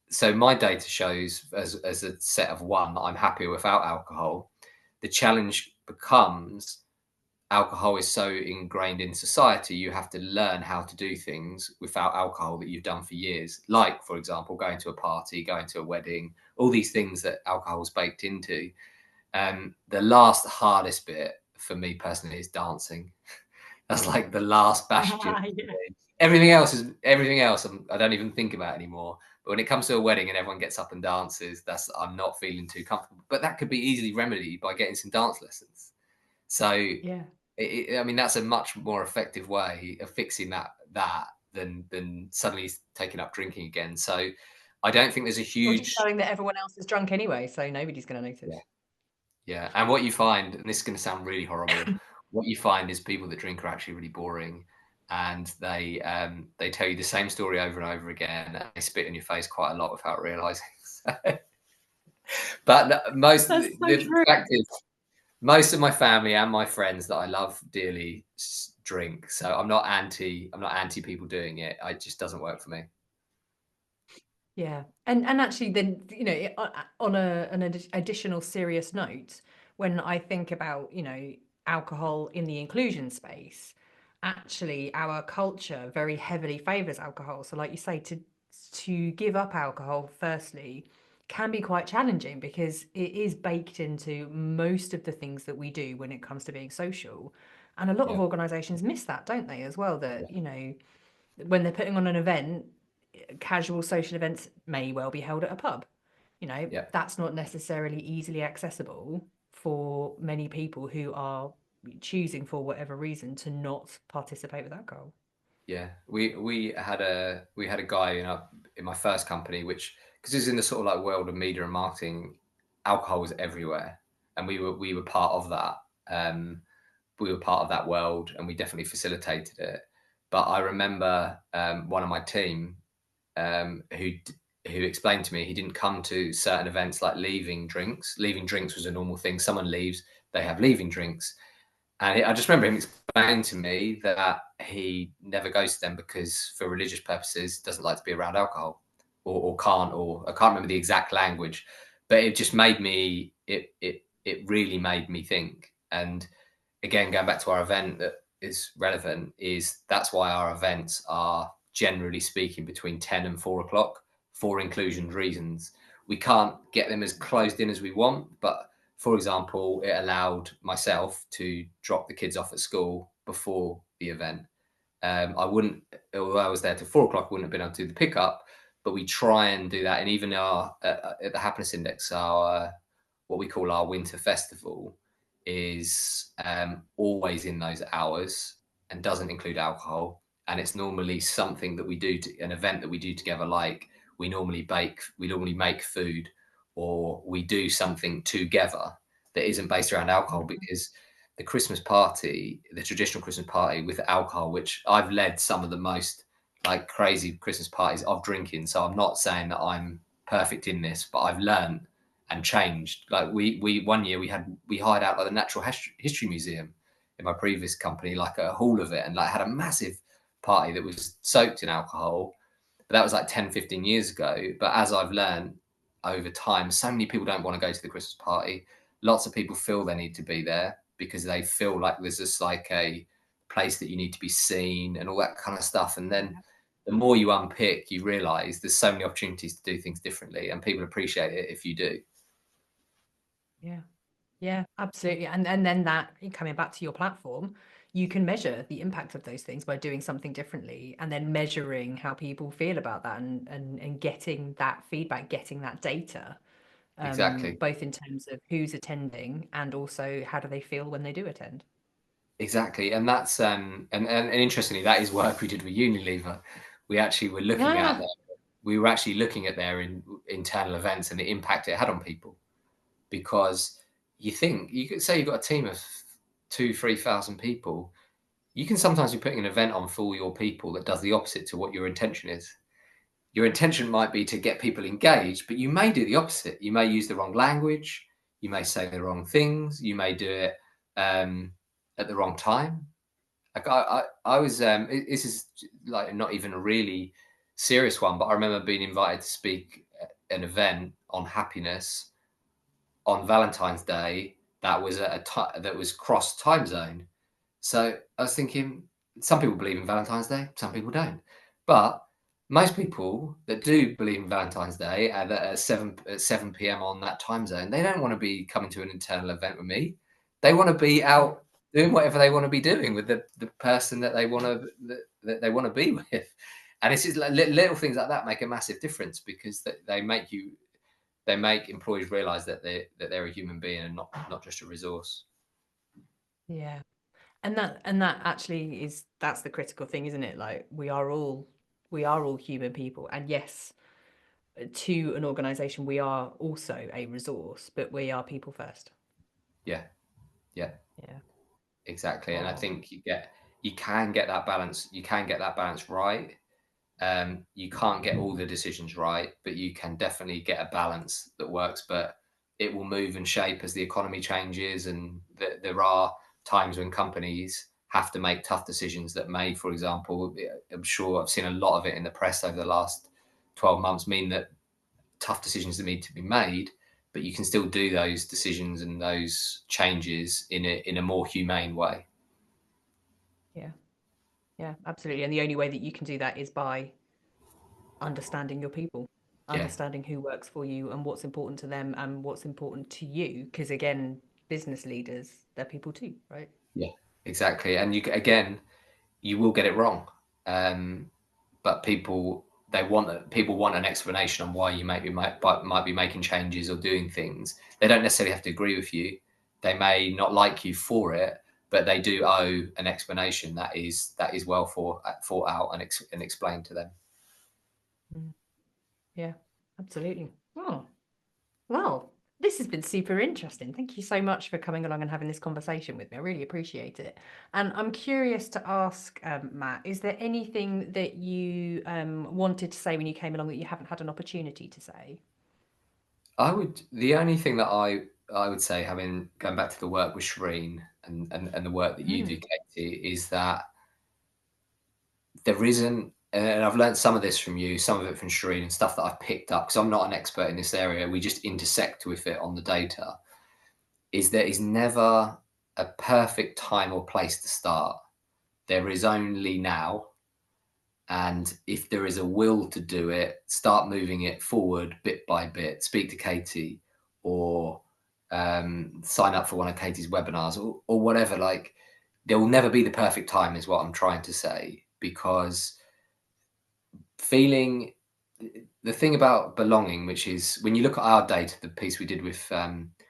so my data shows, as a set of one, that I'm happier without alcohol. the challenge becomes alcohol is so ingrained in society, you have to learn how to do things without alcohol that you've done for years. Like, for example, going to a party, going to a wedding, all these things that alcohol is baked into. The last hardest bit for me personally is dancing. That's like the last bastion. Yeah. Everything else is everything else. I don't even think about anymore. But when it comes to a wedding and everyone gets up and dances, I'm not feeling too comfortable. But that could be easily remedied by getting some dance lessons. So Yeah. I mean, that's a much more effective way of fixing that than suddenly taking up drinking again. So I don't think there's a Or just huge showing that everyone else is drunk anyway, so nobody's going to yeah. notice. Yeah, and what you find, and this is going to sound really horrible, what you find is people that drink are actually really boring, and they tell you the same story over and over again, and they spit in your face quite a lot without realizing. But most That's so the true. fact is, most of my family and my friends that I love dearly drink, so I'm not anti people doing it. It just doesn't work for me. Yeah, and actually, then on an additional serious note, when I think about alcohol in the inclusion space, actually our culture very heavily favors alcohol. So, like you say, to give up alcohol, firstly, can be quite challenging because it is baked into most of the things that we do when it comes to being social, and a lot of Yeah, organisations miss that, don't they? As well, yeah, that when they're putting on an event, casual social events may well be held at a pub. yeah. That's not necessarily easily accessible for many people who are choosing for whatever reason to not participate with alcohol. Yeah, we had a guy in my first company, which because it's in the sort of like world of media and marketing, alcohol was everywhere, and we were part of that. We were part of that world, and we definitely facilitated it. But I remember one of my team who explained to me he didn't come to certain events like leaving drinks. Leaving drinks was a normal thing. Someone leaves, they have leaving drinks. And I just remember him explaining to me that he never goes to them because, for religious purposes, doesn't like to be around alcohol, or can't, or I can't remember the exact language, but it just made me. It really made me think. And again, going back to our event, that is relevant is that's why our events are generally speaking between 10 and 4 o'clock for inclusion reasons. We can't get them as closed in as we want, but for example, it allowed myself to drop the kids off at school before the event. I wouldn't, although I was there till 4 o'clock, I wouldn't have been able to do the pickup, but we try and do that. And even our, at the happiness index, our, what we call our winter festival is always in those hours and doesn't include alcohol. And it's normally something that we do, an event that we do together, like we normally make food, or we do something together that isn't based around alcohol, because the Christmas party, the traditional Christmas party with alcohol, which I've led some of the most like crazy Christmas parties of drinking. So I'm not saying that I'm perfect in this, but I've learned and changed. Like we one year we hired out like the Natural History Museum in my previous company, like a hall of it, and like had a massive party that was soaked in alcohol. But that was like 10, 15 years ago. But as I've learned over time, so many people don't want to go to the Christmas party. Lots of people feel they need to be there because they feel like there's just like a place that you need to be seen and all that kind of stuff. And then the more you unpick, you realize there's so many opportunities to do things differently, and people appreciate it if you do. Yeah. Yeah, absolutely. And then that, coming back to your platform, you can measure the impact of those things by doing something differently and then measuring how people feel about that, and getting that feedback, getting that data, Exactly. both in terms of who's attending and also how do they feel when they do attend. Exactly. And that's and interestingly, that is work we did with Unilever. We actually were looking at Yeah. their, we were actually looking at their internal events and the impact it had on people. Because you think you could say you've got a team of 2,000-3,000 people, you can sometimes be putting an event on for all your people that does the opposite to what your intention is. Your intention might be to get people engaged, but you may do the opposite. You may use the wrong language. You may say the wrong things. You may do it at the wrong time. Like I was. This is like not even a really serious one, but I remember being invited to speak at an event on happiness on Valentine's Day that was that was cross time zone. So I was thinking, some people believe in Valentine's Day, some people don't. But most people that do believe in Valentine's Day at 7 p.m. on that time zone, they don't want to be coming to an internal event with me. They want to be out doing whatever they want to be doing with the person that they want to be with. And it's just like little things like that make a massive difference, because they make employees realize that they're a human being and not just a resource. Yeah. And that actually that's the critical thing, isn't it? Like we are all human people. And yes, to an organization, we are also a resource, but we are people first. Yeah. Yeah. Yeah. Exactly. And I Oh, think you can get that balance. You can get that balance right. You can't get all the decisions right, but you can definitely get a balance that works. But it will move and shape as the economy changes, and there are times when companies have to make tough decisions that may, for example, I'm sure I've seen a lot of it in the press over the last 12 months, mean that tough decisions that need to be made, but you can still do those decisions and those changes in a more humane way. yeah. Yeah, absolutely. And the only way that you can do that is by understanding your people, Yeah. understanding who works for you and what's important to them and what's important to you. Because again, business leaders, they're people too, right? Yeah, exactly. And again, you will get it wrong. But people want an explanation on why you might be making changes or doing things. They don't necessarily have to agree with you. They may not like you for it, but they do owe an explanation that is well thought out and explained to them. Mm. Yeah, absolutely. Oh, well, this has been super interesting. Thank you so much for coming along and having this conversation with me. I really appreciate it. And I'm curious to ask, Matt, is there anything that you wanted to say when you came along that you haven't had an opportunity to say? The only thing that I would say, having going back to the work with Shireen and the work that you do, Mm. Katie, is that there isn't, and I've learned some of this from you, some of it from Shireen, and stuff that I've picked up because I'm not an expert in this area. We just intersect with it on the data. Is there is never a perfect time or place to start. There is only now. And if there is a will to do it, start moving it forward bit by bit. Speak to Katie, or sign up for one of Katie's webinars, or whatever. Like, there will never be the perfect time, is what I'm trying to say, because feeling the thing about belonging, which is when you look at our data, the piece we did with,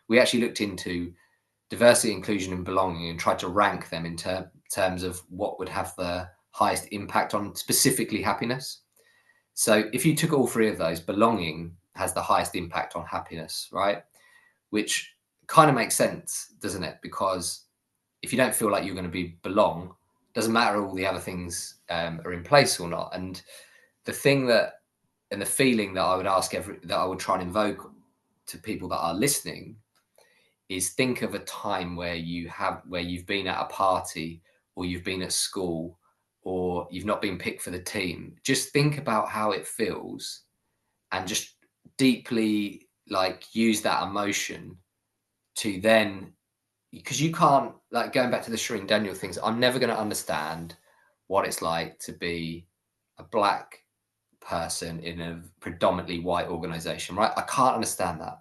we actually looked into diversity, inclusion, and belonging and tried to rank them in terms of what would have the highest impact on specifically happiness. So if you took all three of those, belonging has the highest impact on happiness, right? Which kind of makes sense, doesn't it? Because if you don't feel like you're going to be belong, doesn't matter all the other things are in place or not. And the thing that and the feeling that I would that I would try and invoke to people that are listening is, think of a time where you've been at a party, or you've been at school, or you've not been picked for the team. Just think about how it feels, and just deeply use that emotion to then, because you can't, like, going back to the Shreen Daniel things, I'm never going to understand what it's like to be a black person in a predominantly white organization, right? I can't understand that.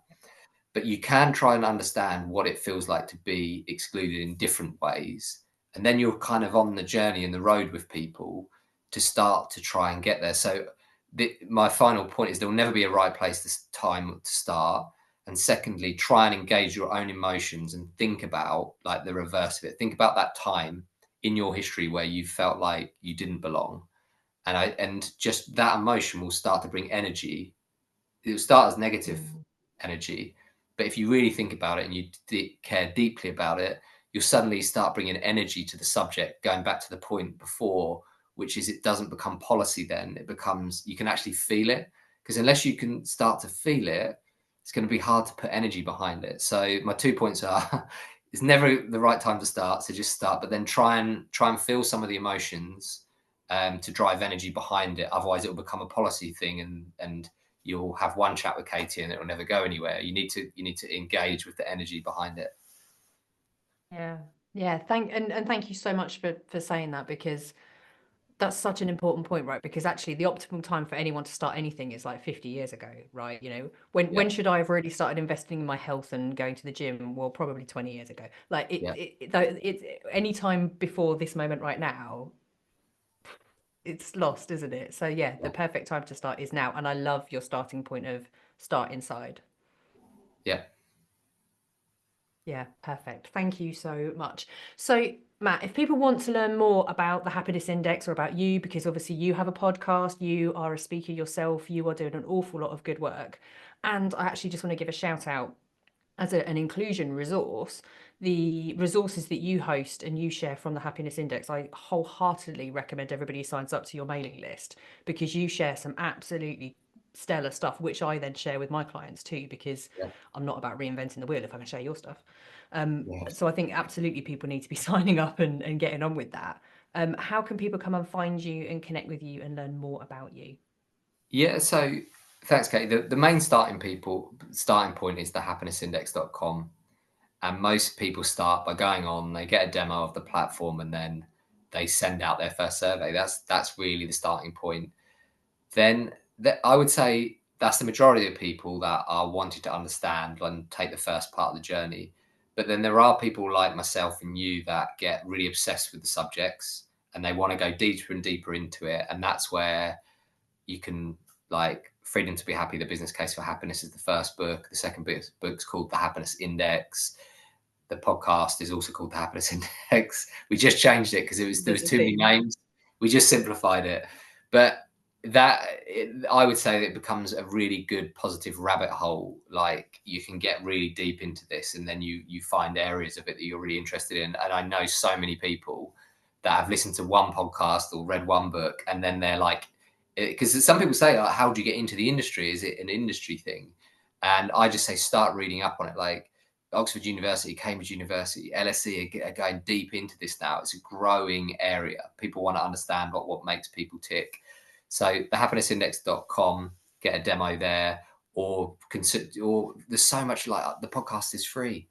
But you can try and understand what it feels like to be excluded in different ways. And then you're kind of on the journey and the road with people to start to try and get there. So my final point is, there will never be a right place time to start. And secondly, try and engage your own emotions and think about, like, the reverse of it. Think about that time in your history where you felt like you didn't belong. And just that emotion will start to bring energy. It will start as negative Mm. energy, but if you really think about it and you care deeply about it, you'll suddenly start bringing energy to the subject, going back to the point before, which is, it doesn't become policy. Then it becomes, you can actually feel it, because unless you can start to feel it, it's going to be hard to put energy behind it. So my 2 points are it's never the right time to start, so just start, but then try and feel some of the emotions to drive energy behind it. Otherwise it will become a policy thing, and you'll have one chat with Katie and it will never go anywhere. You need to engage with the energy behind it. Yeah. Thank you so much for saying that, because that's such an important point, right? Because actually the optimal time for anyone to start anything is like 50 years ago, right? When Yeah, should I have already started investing in my health and going to the gym? Well, probably 20 years ago. Like yeah, any time before this moment right now, it's lost, isn't it? So yeah, the yeah, perfect time to start is now. And I love your starting point of start inside. yeah, Yeah, perfect. Thank you so much. So, Matt, if people want to learn more about the Happiness Index or about you, because obviously you have a podcast, you are a speaker yourself, you are doing an awful lot of good work. And I actually just want to give a shout out as an inclusion resource, the resources that you host and you share from the Happiness Index. I wholeheartedly recommend everybody signs up to your mailing list, because you share some absolutely stellar stuff, which I then share with my clients too, because yeah, I'm not about reinventing the wheel if I can share your stuff. yeah. So I think absolutely people need to be signing up and getting on with that. How can people come and find you and connect with you and learn more about you? Yeah, so thanks, Kate. The main starting point is the happinessindex.com. And most people start by going on, they get a demo of the platform, and then they send out their first survey. That's really the starting point. Then I would say that's the majority of people that are wanting to understand and take the first part of the journey. But then there are people like myself and you that get really obsessed with the subjects and they want to go deeper and deeper into it. And that's where you can, like, Freedom to Be Happy, The Business Case for Happiness is the first book. The second book's called The Happiness Index. The podcast is also called The Happiness Index. We just changed it because there There's was a too many theme. names. We just simplified it. But I would say that it becomes a really good positive rabbit hole. Like, you can get really deep into this, and then you find areas of it that you're really interested in. And I know so many people that have listened to one podcast or read one book, and then they're like, because some people say, how do you get into the industry? Is it an industry thing? And I just say, start reading up on it. Like, Oxford University, Cambridge University, LSE are going deep into this now. It's a growing area. People want to understand what makes people tick. So thehappinessindex.com, get a demo there, or consider, or there's so much, like, the podcast is free.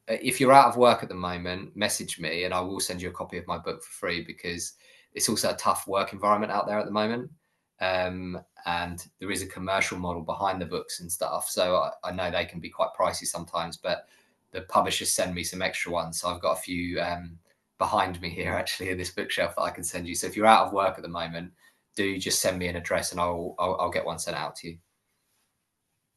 If you're out of work at the moment, message me and I will send you a copy of my book for free, because it's also a tough work environment out there at the moment. And there is a commercial model behind the books and stuff. So I know they can be quite pricey sometimes, but the publishers send me some extra ones. So I've got a few behind me here, actually, in this bookshelf that I can send you. So if you're out of work at the moment, do just send me an address and I'll get one sent out to you.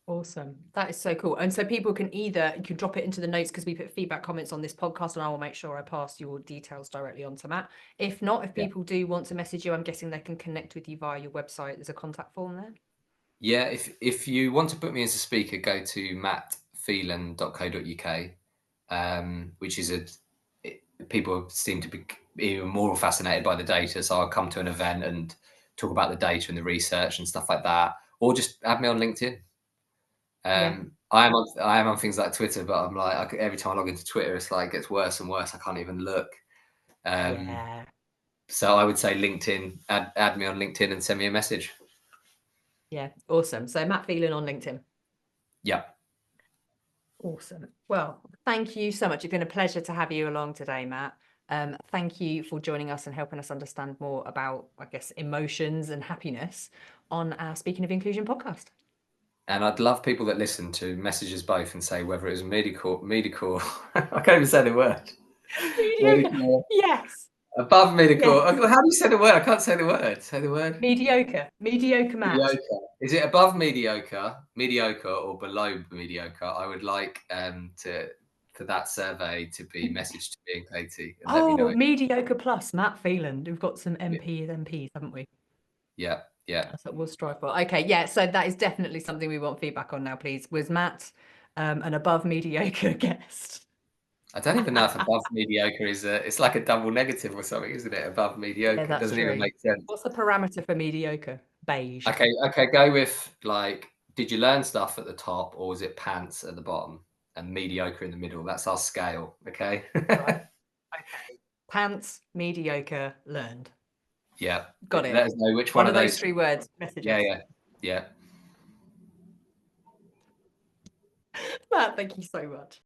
Awesome. That is so cool. And so people can either, you can drop it into the notes, because we put feedback comments on this podcast, and I will make sure I pass your details directly on to Matt. If not, if Yeah. people do want to message you, I'm guessing they can connect with you via your website. There's a contact form there. Yeah, if you want to put me as a speaker, go to mattphelan.co.uk, which is people seem to be even more fascinated by the data. So I'll come to an event and talk about the data and the research and stuff like that, or just add me on LinkedIn. Yeah. I am on things like Twitter, but I'm like, every time I log into Twitter, it's like, it gets worse and worse. I can't even look. Um, Yeah. so I would say LinkedIn. Add me on LinkedIn and send me a message. Yeah. Awesome. So Matt Phelan on LinkedIn. Yeah. Awesome. Well, thank you so much. It's been a pleasure to have you along today, Matt. Thank you for joining us and helping us understand more about, I guess, emotions and happiness on our Speaking of Inclusion podcast. And I'd love people that listen to message us both and say whether it was medical. I can't even say the word. Mediocre. Medical, Yes. above medical. Yes. How do you say the word? I can't say the word. Say the word. Mediocre. Mediocre, Matt. Mediocre. Is it above mediocre, or below mediocre? I would like to for that survey to be messaged to me and Katie and let me Oh, know. mediocre plus Matt Phelan. We've got some Yeah, MPs, haven't we? yeah, yeah. That's what we'll strive for. Okay, yeah. So that is definitely something we want feedback on now, please. Was Matt an above mediocre guest? I don't even know if above mediocre is it's like a double negative or something, isn't it? Above Yeah, mediocre. It that's doesn't even true. make sense. What's the parameter for mediocre? Beige. Okay, go with, like, did you learn stuff at the top, or was it pants at the bottom and mediocre in the middle? That's our scale, okay? Right. Okay. Pants, mediocre, learned. Yeah. Got it. Let us know which one One of of those those. three words. Message Yeah, us. yeah, yeah. Matt, thank you so much.